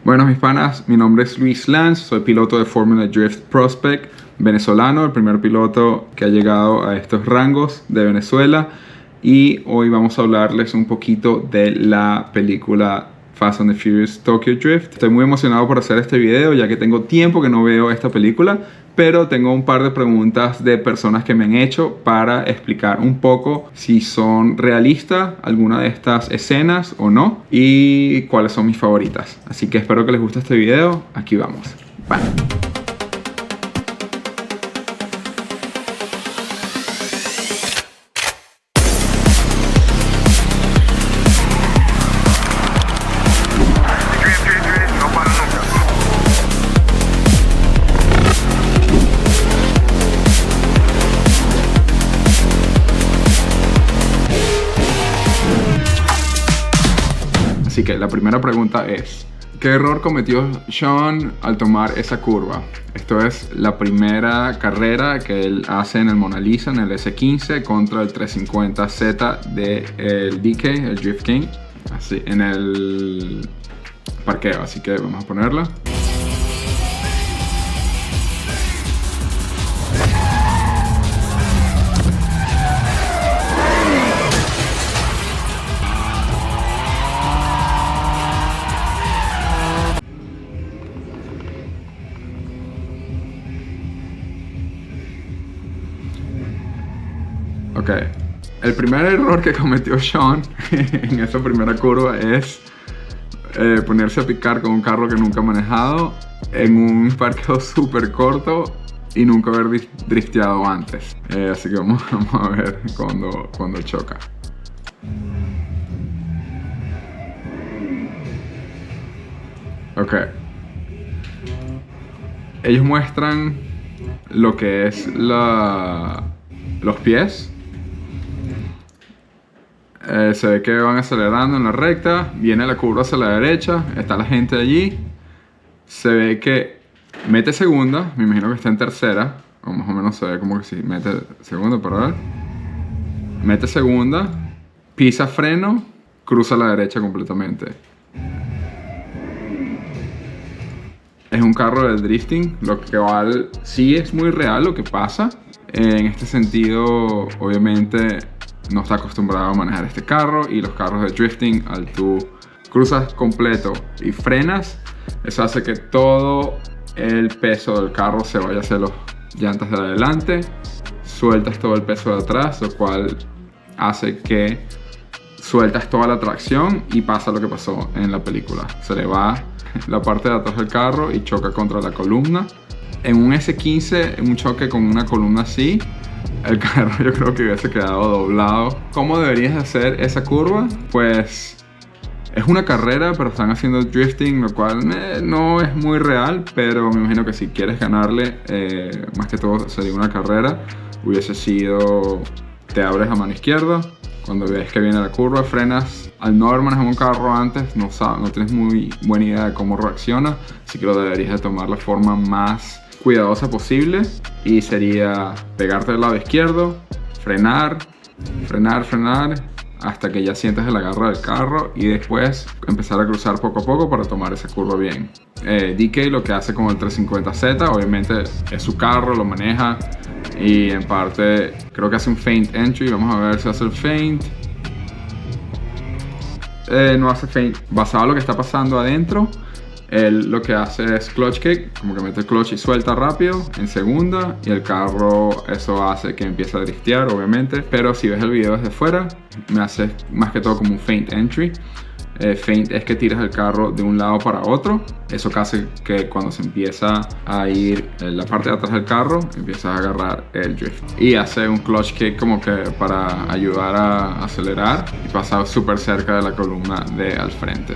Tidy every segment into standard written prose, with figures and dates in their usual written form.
Bueno, mis panas, mi nombre es Luis Lance, soy piloto de Formula Drift Prospect, venezolano, el primer piloto que ha llegado a estos rangos de Venezuela, y hoy vamos a hablarles un poquito de la película Fast and the Furious Tokyo Drift. Estoy muy emocionado por hacer este video ya que tengo tiempo que no veo esta película, pero tengo un par de preguntas de personas que me han hecho para explicar un poco si son realistas alguna de estas escenas o no y cuáles son mis favoritas. Así que espero que les guste este video. Aquí vamos. Bye. Así que la primera pregunta es, ¿qué error cometió Sean al tomar esa curva? Esto es la primera carrera que él hace en el Mona Lisa, en el S15, contra el 350Z del DK, el Drift King, así, en el parqueo. Así que vamos a ponerla. Ok, el primer error que cometió Sean en esa primera curva es ponerse a picar con un carro que nunca ha manejado en un parqueo súper corto y nunca haber drifteado antes. Así que vamos a ver cuando choca. Ok. Ellos muestran lo que es los pies. Se ve que van acelerando en la recta, viene la curva hacia la derecha, está la gente allí, se ve que mete segunda, me imagino que está en tercera, o más o menos se ve como que si mete segunda, para ver, mete segunda, pisa freno, cruza a la derecha completamente. Es un carro de drifting, lo que sí es muy real lo que pasa. En este sentido, obviamente, no está acostumbrado a manejar este carro, y los carros de drifting, al tú cruzas completo y frenas, eso hace que todo el peso del carro se vaya hacia las llantas de adelante, sueltas todo el peso de atrás, lo cual hace que sueltas toda la tracción y pasa lo que pasó en la película. Se le va la parte de atrás del carro y choca contra la columna. En un S15, en un choque con una columna así, el carro yo creo que hubiese quedado doblado. ¿Cómo deberías hacer esa curva? Pues es una carrera, pero están haciendo drifting, lo cual no es muy real, pero me imagino que si quieres ganarle, más que todo sería una carrera, hubiese sido, te abres la mano izquierda, cuando ves que viene la curva, frenas. Al no haber manejado un carro antes, no tienes muy buena idea de cómo reacciona, así que lo deberías de tomar la forma más cuidadosa posible, y sería pegarte del lado izquierdo, frenar hasta que ya sientes el agarre del carro, y después empezar a cruzar poco a poco para tomar esa curva bien. DK lo que hace con el 350Z, obviamente es su carro, lo maneja, y en parte creo que hace un feint entry. Vamos a ver si hace el feint. No hace feint. Basado en lo que está pasando adentro, él lo que hace es clutch kick, como que mete el clutch y suelta rápido en segunda, y el carro, eso hace que empiece a driftear, obviamente. Pero si ves el video desde fuera, me hace más que todo como un feint entry. Feint es que tiras el carro de un lado para otro. Eso que hace que cuando se empieza a ir en la parte de atrás del carro, empiezas a agarrar el drift. Y hace un clutch kick como que para ayudar a acelerar, y pasa súper cerca de la columna de al frente.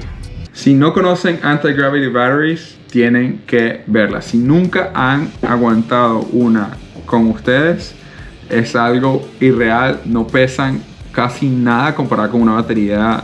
Si no conocen Anti-Gravity Batteries, tienen que verla. Si nunca han aguantado una con ustedes, es algo irreal. No pesan casi nada comparado con una batería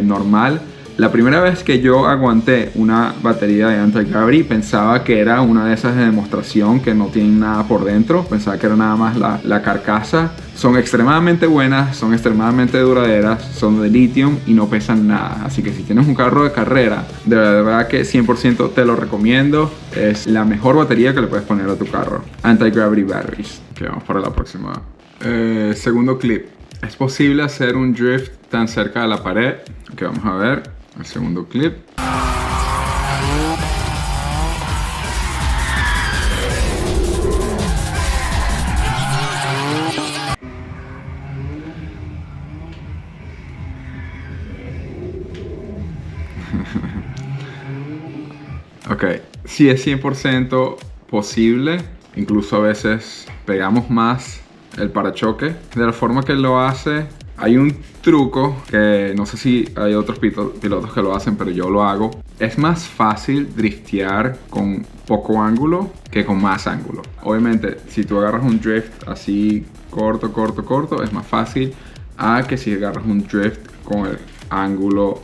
normal. La primera vez que yo aguanté una batería de anti-gravity pensaba que era una de esas de demostración que no tienen nada por dentro. Pensaba que era nada más la carcasa. Son extremadamente buenas, son extremadamente duraderas, son de lithium y no pesan nada. Así que si tienes un carro de carrera, de verdad que 100% te lo recomiendo. Es la mejor batería que le puedes poner a tu carro. Anti-gravity batteries. Ok, vamos para la próxima. Segundo clip. ¿Es posible hacer un drift tan cerca de la pared? Ok, vamos a ver el segundo clip. Ok, sí es 100% posible. Incluso a veces pegamos más el parachoque. De la forma que lo hace, hay un truco que no sé si hay otros pilotos que lo hacen, pero yo lo hago. Es más fácil driftear con poco ángulo que con más ángulo. Obviamente, si tú agarras un drift así corto, es más fácil a que si agarras un drift con el ángulo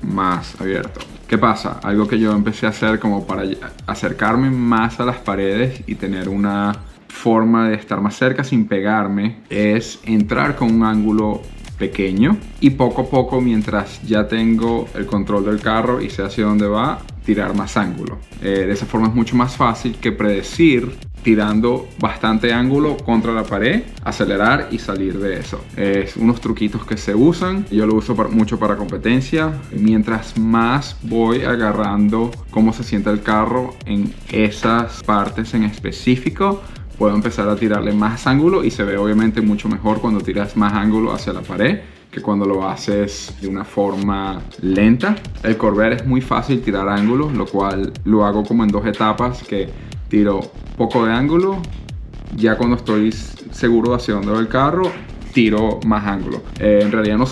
más abierto. ¿Qué pasa? Algo que yo empecé a hacer como para acercarme más a las paredes y tener una forma de estar más cerca sin pegarme es entrar con un ángulo pequeño y poco a poco, mientras ya tengo el control del carro y sé hacia dónde va, tirar más ángulo. De esa forma es mucho más fácil que predecir tirando bastante ángulo contra la pared, acelerar y salir de eso. Es unos truquitos que se usan. Yo lo uso mucho para competencia. Mientras más voy agarrando cómo se siente el carro en esas partes en específico, puedo empezar a tirarle más ángulo y se ve obviamente mucho mejor cuando tiras más ángulo hacia la pared que cuando lo haces de una forma lenta. El Corvair es muy fácil tirar ángulos, lo cual lo hago como en 2 etapas, que tiro poco de ángulo, ya cuando estoy seguro de hacia dónde va el carro, tiro más ángulo. En realidad no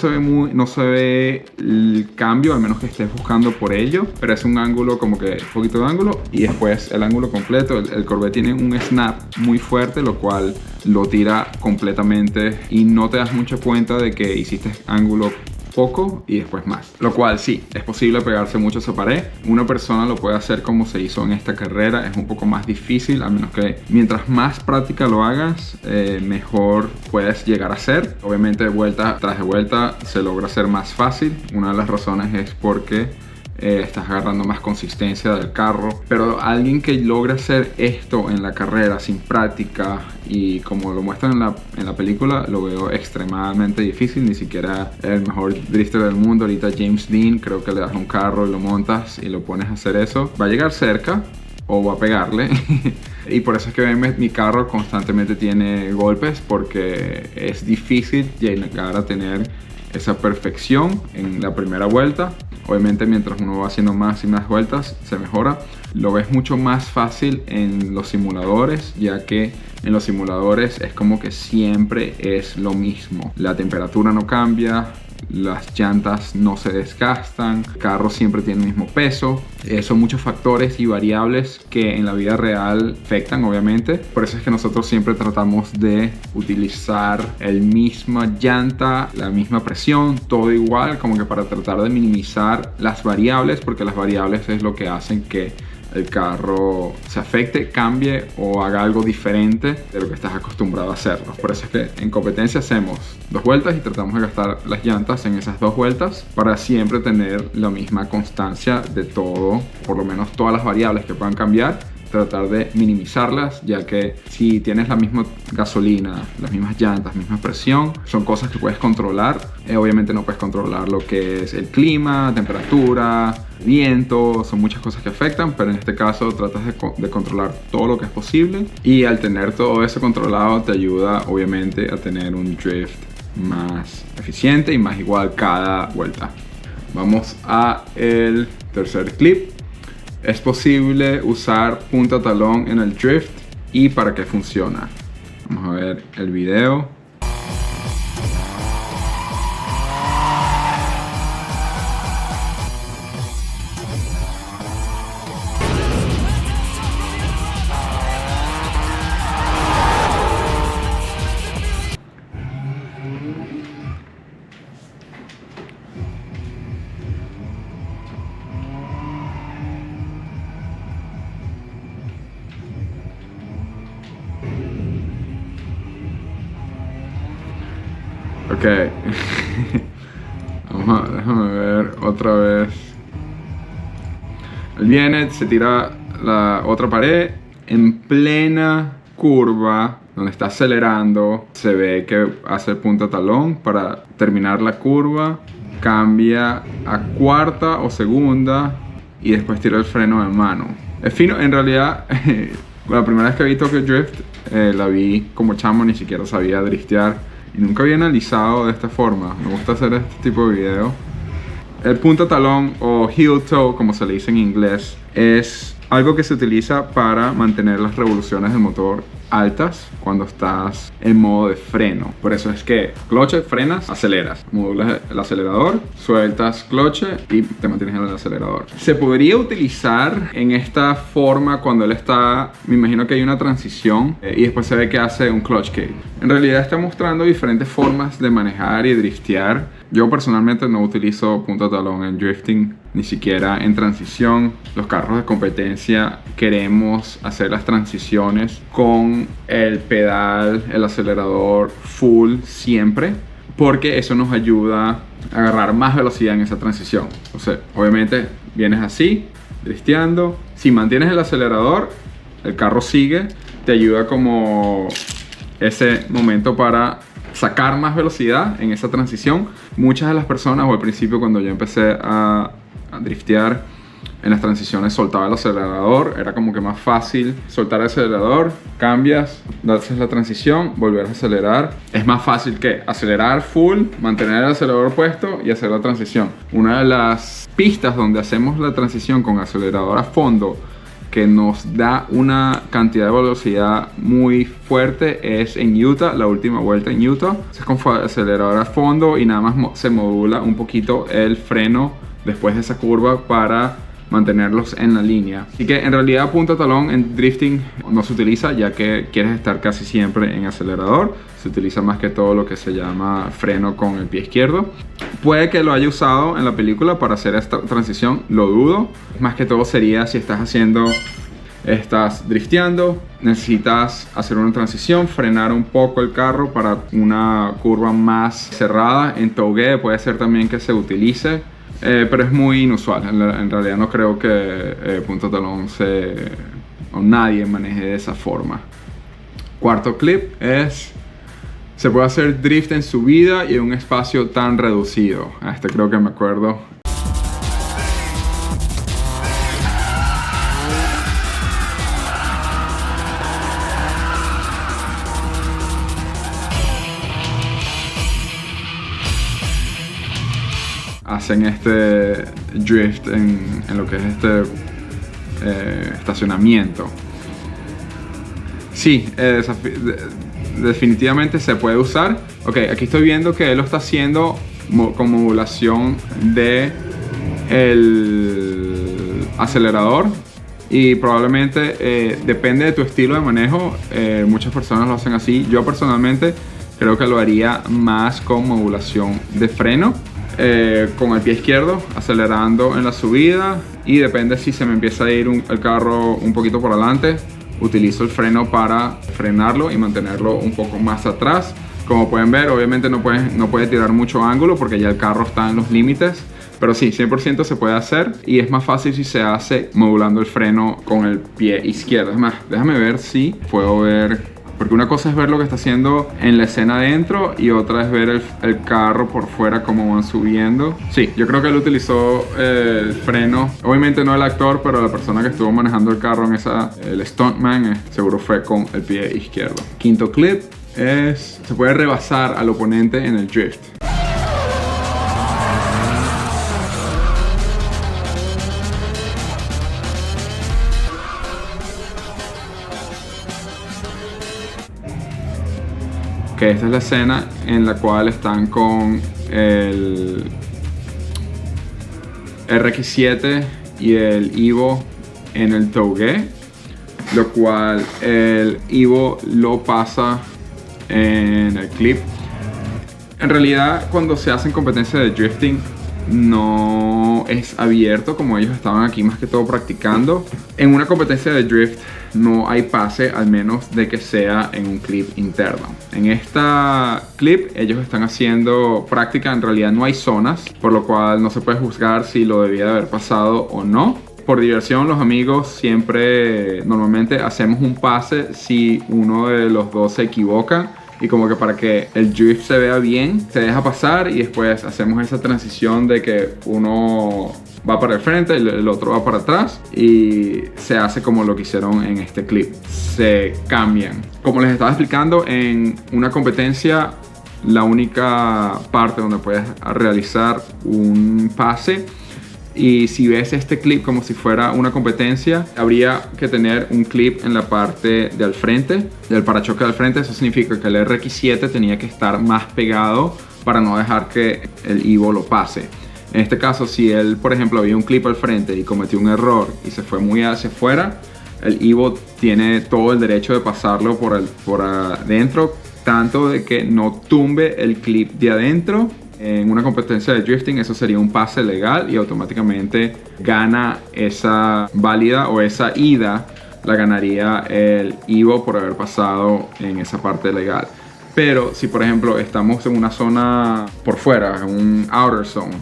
se ve el cambio, al menos que estés buscando por ello, pero es un ángulo como que un poquito de ángulo y después el ángulo completo. El Corvette tiene un snap muy fuerte, lo cual lo tira completamente y no te das mucha cuenta de que hiciste ángulo poco y después más, lo cual sí, es posible pegarse mucho a esa pared. Una persona lo puede hacer como se hizo en esta carrera. Es un poco más difícil, al menos que mientras más práctica lo hagas, mejor puedes llegar a ser. Obviamente vuelta tras de vuelta se logra hacer más fácil. Una de las razones es porque estás agarrando más consistencia del carro, pero alguien que logra hacer esto en la carrera sin práctica y como lo muestran en la película, lo veo extremadamente difícil. Ni siquiera el mejor drifter del mundo, ahorita James Dean, creo que le das un carro y lo montas y lo pones a hacer eso, va a llegar cerca o va a pegarle y por eso es que ven, mi carro constantemente tiene golpes, porque es difícil llegar a tener esa perfección en la primera vuelta. Obviamente mientras uno va haciendo más y más vueltas se mejora. Lo ves mucho más fácil en los simuladores, ya que en los simuladores es como que siempre es lo mismo. La temperatura no cambia, las llantas no se desgastan, el carro siempre tiene el mismo peso. Son muchos factores y variables que en la vida real afectan, obviamente. Por eso es que nosotros siempre tratamos de utilizar el misma llanta, la misma presión, todo igual, como que para tratar de minimizar las variables, porque las variables es lo que hacen que el carro se afecte, cambie o haga algo diferente de lo que estás acostumbrado a hacerlo. Por eso es que en competencia hacemos 2 vueltas y tratamos de gastar las llantas en esas 2 vueltas para siempre tener la misma constancia de todo, por lo menos todas las variables que puedan cambiar, tratar de minimizarlas, ya que si tienes la misma gasolina, las mismas llantas, misma presión, son cosas que puedes controlar. Obviamente no puedes controlar lo que es el clima, temperatura, viento, son muchas cosas que afectan, pero en este caso tratas de controlar todo lo que es posible, y al tener todo eso controlado te ayuda obviamente a tener un drift más eficiente y más igual cada vuelta. Vamos a el tercer clip. ¿Es posible usar punta talón en el drift y para qué funciona? Vamos a ver el video. Ok. Déjame ver otra vez. Él viene, se tira la otra pared en plena curva donde está acelerando. Se ve que hace el punta talón para terminar la curva. Cambia a cuarta o segunda y después tira el freno de mano. Es fino, en realidad. La primera vez que vi Tokyo Drift, la vi como chamo, ni siquiera sabía driftear y nunca había analizado de esta forma. Me gusta hacer este tipo de video. El punta talón o heel toe, como se le dice en inglés, es algo que se utiliza para mantener las revoluciones del motor altas cuando estás en modo de freno. Por eso es que cloche, frenas, aceleras, modulas el acelerador, sueltas cloche y te mantienes en el acelerador. Se podría utilizar en esta forma cuando él está, me imagino que hay una transición y después se ve que hace un clutch kick. En realidad está mostrando diferentes formas de manejar y driftear. Yo personalmente no utilizo punta talón en drifting, ni siquiera en transición. Los carros de competencia queremos hacer las transiciones con el pedal, el acelerador full siempre, porque eso nos ayuda a agarrar más velocidad en esa transición. O sea, obviamente vienes así, drifteando. Si mantienes el acelerador, el carro sigue, te ayuda como ese momento para sacar más velocidad en esa transición. Muchas de las personas, o al principio cuando yo empecé a driftear, en las transiciones soltaba el acelerador, era como que más fácil soltar el acelerador, cambias, haces la transición, volver a acelerar. Es más fácil que acelerar full, mantener el acelerador puesto y hacer la transición. Una de las pistas donde hacemos la transición con acelerador a fondo, que nos da una cantidad de velocidad muy fuerte, es en Utah, la última vuelta en Utah. Es con acelerador a fondo y nada más se modula un poquito el freno después de esa curva para mantenerlos en la línea. Así que en realidad punta talón en drifting no se utiliza, ya que quieres estar casi siempre en acelerador. Se utiliza más que todo lo que se llama freno con el pie izquierdo. Puede que lo haya usado en la película para hacer esta transición, lo dudo. Más que todo sería si estás drifteando, necesitas hacer una transición, frenar un poco el carro para una curva más cerrada. En Touge puede ser también que se utilice, pero es muy inusual. En realidad no creo que punta talón o nadie maneje de esa forma. Cuarto clip es: se puede hacer drift en subida y en un espacio tan reducido. Este creo que me acuerdo. Hacen este drift en lo que es este estacionamiento. Sí, definitivamente se puede usar. Ok, aquí estoy viendo que él lo está haciendo con modulación de el acelerador y probablemente depende de tu estilo de manejo. Muchas personas lo hacen así. Yo personalmente creo que lo haría más con modulación de freno, con el pie izquierdo acelerando en la subida, y depende si se me empieza a ir el carro un poquito por adelante, utilizo el freno para frenarlo y mantenerlo un poco más atrás. Como pueden ver, obviamente no puede tirar mucho ángulo porque ya el carro está en los límites, pero sí, 100% se puede hacer, y es más fácil si se hace modulando el freno con el pie izquierdo. Es más, déjame ver si puedo ver, porque una cosa es ver lo que está haciendo en la escena adentro y otra es ver el carro por fuera, cómo van subiendo. Sí, yo creo que él utilizó el freno, obviamente no el actor, pero la persona que estuvo manejando el carro en el stuntman, seguro fue con el pie izquierdo. Quinto clip es: se puede rebasar al oponente en el drift. Ok, esta es la escena en la cual están con el RX-7 y el Evo en el Touge, lo cual el Evo lo pasa en el clip. En realidad, cuando se hacen competencias de drifting, no es abierto como ellos estaban aquí más que todo practicando. En una competencia de drift no hay pase, al menos de que sea en un clip interno. En esta clip ellos están haciendo práctica, en realidad no hay zonas, por lo cual no se puede juzgar si lo debía de haber pasado o no. Por diversión, los amigos siempre, normalmente hacemos un pase si uno de los dos se equivoca, y como que para que el drift se vea bien, se deja pasar y después hacemos esa transición de que uno va para el frente y el otro va para atrás, y se hace como lo que hicieron en este clip. Se cambian. Como les estaba explicando, en una competencia la única parte donde puedes realizar un pase, y si ves este clip como si fuera una competencia, habría que tener un clip en la parte del frente, del parachoque del frente. Eso significa que el RX7 tenía que estar más pegado para no dejar que el Evo lo pase. En este caso, si él, por ejemplo, había un clip al frente y cometió un error y se fue muy hacia afuera, el Evo tiene todo el derecho de pasarlo por adentro, tanto de que no tumbe el clip de adentro. En una competencia de drifting eso sería un pase legal y automáticamente gana esa válida, o esa ida la ganaría el Evo por haber pasado en esa parte legal. Pero si por ejemplo estamos en una zona por fuera, en un outer zone,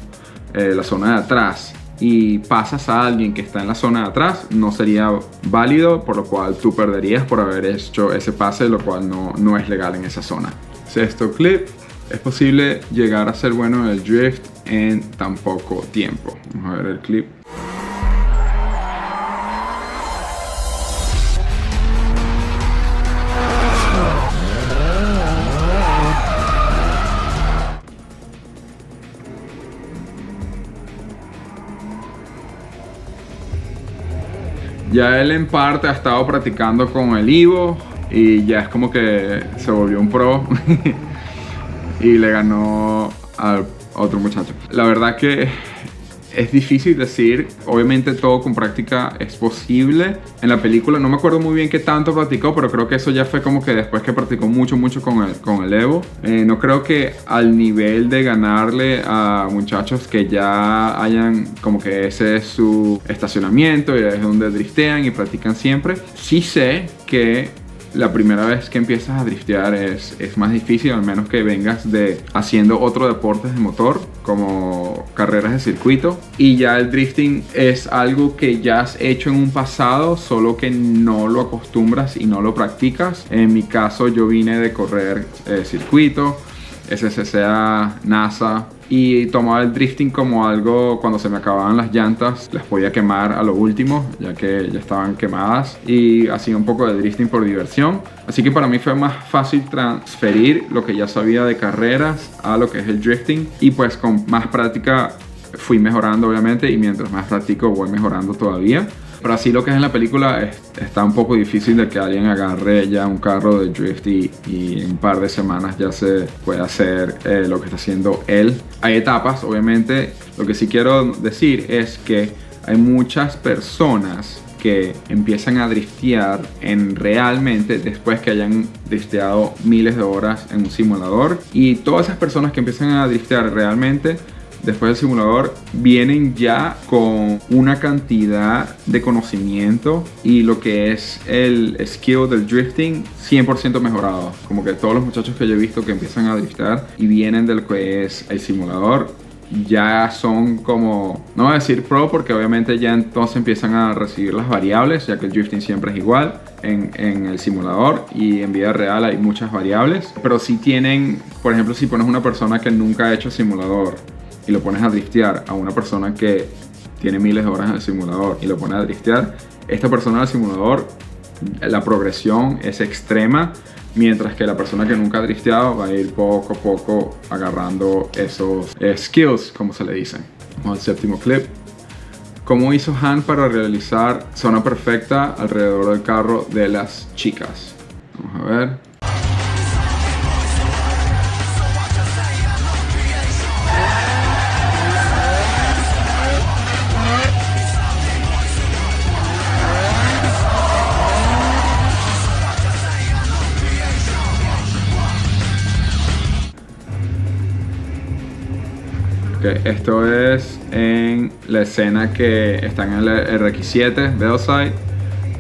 la zona de atrás, y pasas a alguien que está en la zona de atrás, no sería válido, por lo cual tú perderías por haber hecho ese pase, lo cual no es legal en esa zona. Sexto clip. Es posible llegar a ser bueno en el drift en tan poco tiempo. Vamos a ver el clip. Ya él en parte ha estado practicando con el Evo y ya es como que se volvió un pro. Y le ganó a otro muchacho. La verdad que es difícil decir. Obviamente todo con práctica es posible. En la película no me acuerdo muy bien qué tanto practicó, pero creo que eso ya fue como que después que practicó mucho con el Evo. No creo que al nivel de ganarle a muchachos que ya hayan como que ese es su estacionamiento y es donde driftean y practican siempre. Sí sé que la primera vez que empiezas a driftear es más difícil, al menos que vengas de haciendo otro deporte de motor como carreras de circuito, y ya el drifting es algo que ya has hecho en un pasado, solo que no lo acostumbras y no lo practicas. En mi caso yo vine de correr circuito, SCCA, NASA, y tomaba el drifting como algo, cuando se me acababan las llantas las podía quemar a lo último, ya que ya estaban quemadas, y hacía un poco de drifting por diversión. Así que para mí fue más fácil transferir lo que ya sabía de carreras a lo que es el drifting, y pues con más práctica fui mejorando obviamente, y mientras más practico voy mejorando todavía. Pero así lo que es en la película está un poco difícil de que alguien agarre ya un carro de drift y en un par de semanas ya se puede hacer lo que está haciendo él. Hay etapas, obviamente. Lo que sí quiero decir es que hay muchas personas que empiezan a driftear realmente después que hayan drifteado miles de horas en un simulador. Y todas esas personas que empiezan a driftear realmente después del simulador vienen ya con una cantidad de conocimiento y lo que es el skill del drifting 100% mejorado. Como que todos los muchachos que yo he visto que empiezan a driftar y vienen de lo que es el simulador ya son como, no voy a decir pro, porque obviamente ya entonces empiezan a recibir las variables, ya que el drifting siempre es igual en el simulador, y en vida real hay muchas variables. Pero si tienen, por ejemplo, si pones una persona que nunca ha hecho simulador y lo pones a driftear a una persona que tiene miles de horas en el simulador y lo pones a driftear, esta persona del simulador, la progresión es extrema, mientras que la persona que nunca ha drifteado va a ir poco a poco agarrando esos skills, como se le dicen. Vamos al séptimo clip. ¿Cómo hizo Han para realizar zona perfecta alrededor del carro de las chicas? Vamos a ver. Ok, esto es en la escena que está en el RX-7 Veilside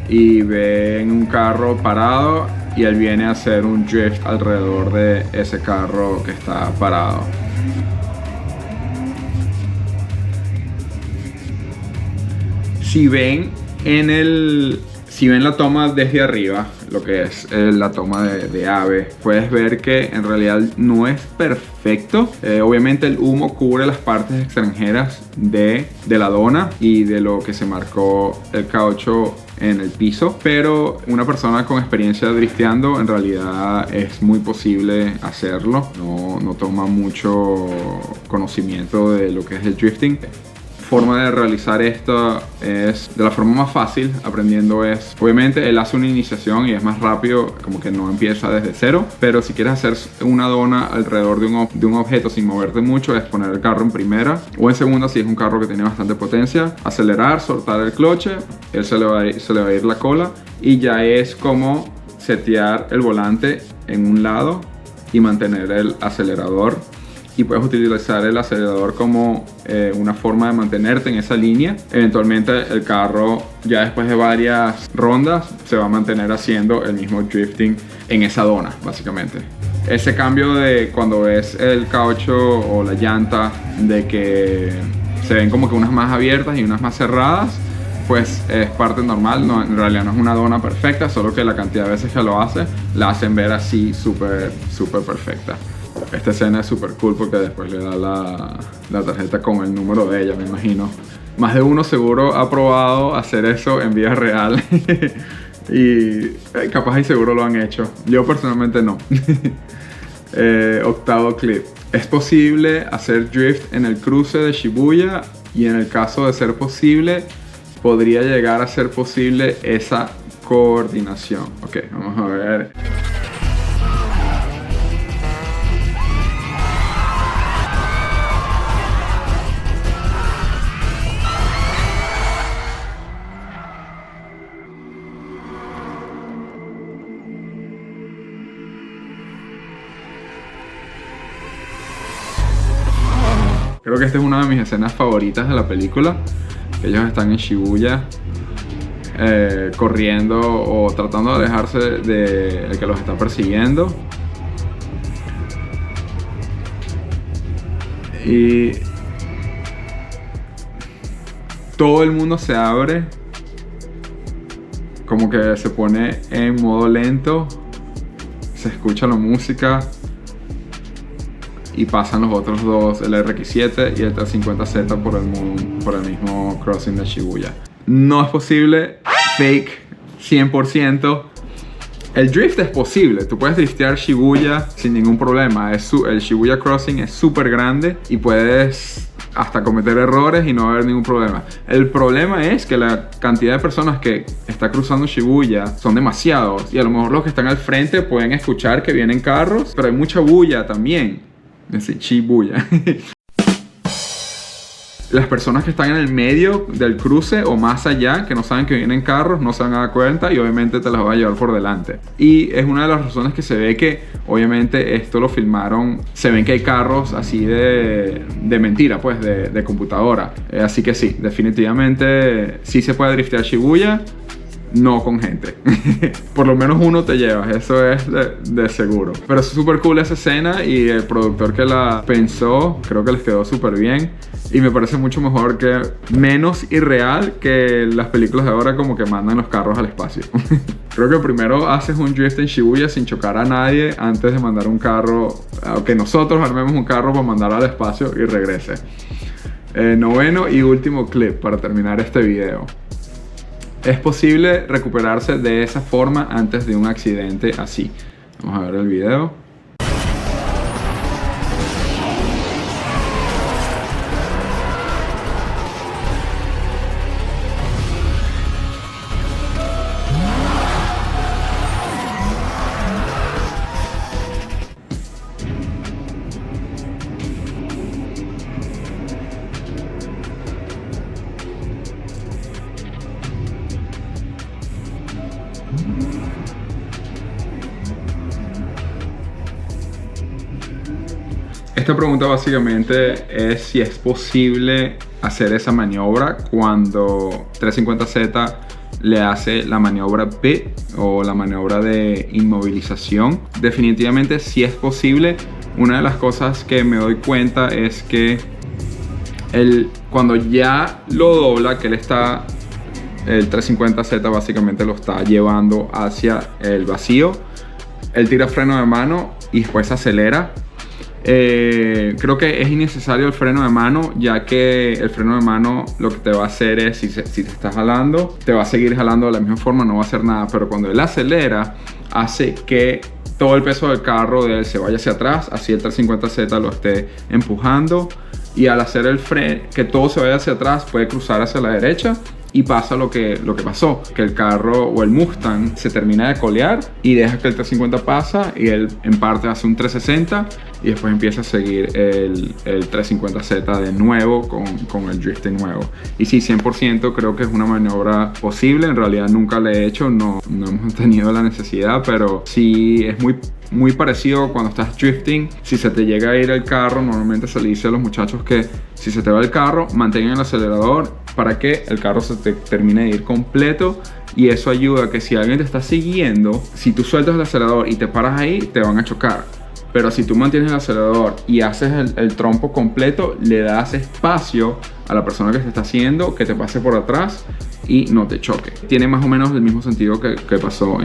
y ven un carro parado y él viene a hacer un drift alrededor de ese carro que está parado. Si ven la toma desde arriba, lo que es la toma de ave, puedes ver que en realidad no es perfecto. Obviamente el humo cubre las partes extranjeras de la dona y de lo que se marcó el caucho en el piso, pero una persona con experiencia drifteando en realidad es muy posible hacerlo. No toma mucho conocimiento de lo que es el drifting. Forma de realizar esto es de la forma más fácil, aprendiendo es, obviamente él hace una iniciación y es más rápido, como que no empieza desde cero, pero si quieres hacer una dona alrededor de un objeto sin moverte mucho, es poner el carro en primera o en segunda si es un carro que tiene bastante potencia, acelerar, soltar el cloche, él se le va a ir la cola y ya es como setear el volante en un lado y mantener el acelerador. Y puedes utilizar el acelerador como una forma de mantenerte en esa línea. Eventualmente el carro, ya después de varias rondas, se va a mantener haciendo el mismo drifting en esa dona, básicamente. Ese cambio de cuando ves el caucho o la llanta, de que se ven como que unas más abiertas y unas más cerradas, pues es parte normal. No, en realidad no es una dona perfecta, solo que la cantidad de veces que lo hace, la hacen ver así súper perfecta. Esta escena es súper cool porque después le da la tarjeta con el número de ella, me imagino. Más de uno seguro ha probado hacer eso en vida real y capaz y seguro lo han hecho. Yo personalmente no. Octavo clip. Es posible hacer drift en el cruce de Shibuya y en el caso de ser posible, podría llegar a ser posible esa coordinación. Ok, vamos a ver. Creo que esta es una de mis escenas favoritas de la película. Ellos están en Shibuya corriendo o tratando de alejarse del que los está persiguiendo. Y todo el mundo se abre, como que se pone en modo lento, se escucha la música y pasan los otros dos, el RX-7 y el 350Z por el mismo crossing de Shibuya. No es posible fake 100%. El drift es posible, tú puedes driftear Shibuya sin ningún problema. El Shibuya Crossing es súper grande y puedes hasta cometer errores y no haber ningún problema. El problema es que la cantidad de personas que está cruzando Shibuya son demasiados y a lo mejor los que están al frente pueden escuchar que vienen carros, pero hay mucha bulla también. Es Shibuya. Las personas que están en el medio del cruce o más allá, que no saben que vienen carros, no se van a dar cuenta y obviamente te las va a llevar por delante. Y es una de las razones que se ve que obviamente esto lo filmaron, se ven que hay carros así de mentira, pues de computadora. Así que sí, definitivamente sí se puede driftear Shibuya, no con gente. Por lo menos uno te llevas, eso es de seguro. Pero es súper cool esa escena y el productor que la pensó, creo que les quedó súper bien. Y me parece mucho mejor menos irreal que las películas de ahora como que mandan los carros al espacio. Creo que primero haces un drift en Shibuya sin chocar a nadie antes de mandar un carro, aunque nosotros armemos un carro para mandar al espacio y regrese. Noveno y último clip para terminar este video. Es posible recuperarse de esa forma antes de un accidente así. Vamos a ver el video. Esta pregunta básicamente es si es posible hacer esa maniobra cuando 350Z le hace la maniobra pit o la maniobra de inmovilización. Definitivamente sí es posible. Una de las cosas que me doy cuenta es que cuando ya lo dobla, que el 350Z básicamente lo está llevando hacia el vacío, él tira freno de mano y después acelera. Creo que es innecesario el freno de mano, ya que el freno de mano lo que te va a hacer es, si te está jalando, te va a seguir jalando de la misma forma, no va a hacer nada. Pero cuando él acelera, hace que todo el peso del carro de él se vaya hacia atrás, así el 350Z lo esté empujando. Y al hacer el freno, que todo se vaya hacia atrás, puede cruzar hacia la derecha. Y pasa lo que pasó, que el carro o el Mustang se termina de colear y deja que el 350 pasa y él en parte hace un 360 y después empieza a seguir el 350Z de nuevo con el drifting nuevo. Y sí, 100% creo que es una maniobra posible. En realidad nunca la he hecho, no hemos tenido la necesidad, pero sí es muy parecido cuando estás drifting. Si se te llega a ir el carro, normalmente se le dice a los muchachos que si se te va el carro, mantengan el acelerador para que el carro se te termine de ir completo. Y eso ayuda a que si alguien te está siguiendo, si tú sueltas el acelerador y te paras ahí, te van a chocar. Pero si tú mantienes el acelerador y haces el trompo completo, le das espacio a la persona que te está haciendo que te pase por atrás y no te choque. Tiene más o menos el mismo sentido que pasó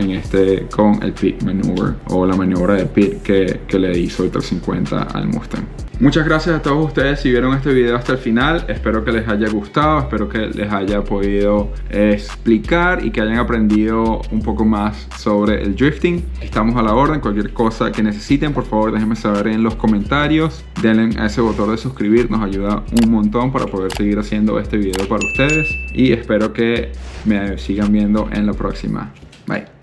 con el pit maneuver o la maniobra de pit que le hizo el 350 al Mustang. Muchas gracias a todos ustedes si vieron este video hasta el final. Espero que les haya gustado, espero que les haya podido explicar y que hayan aprendido un poco más sobre el drifting. Estamos a la orden, cualquier cosa que necesiten, por favor déjenme saber en los comentarios. Denle a ese botón de suscribir, nos ayuda un montón para poder seguir haciendo este video para ustedes. Y espero que me sigan viendo en la próxima. Bye.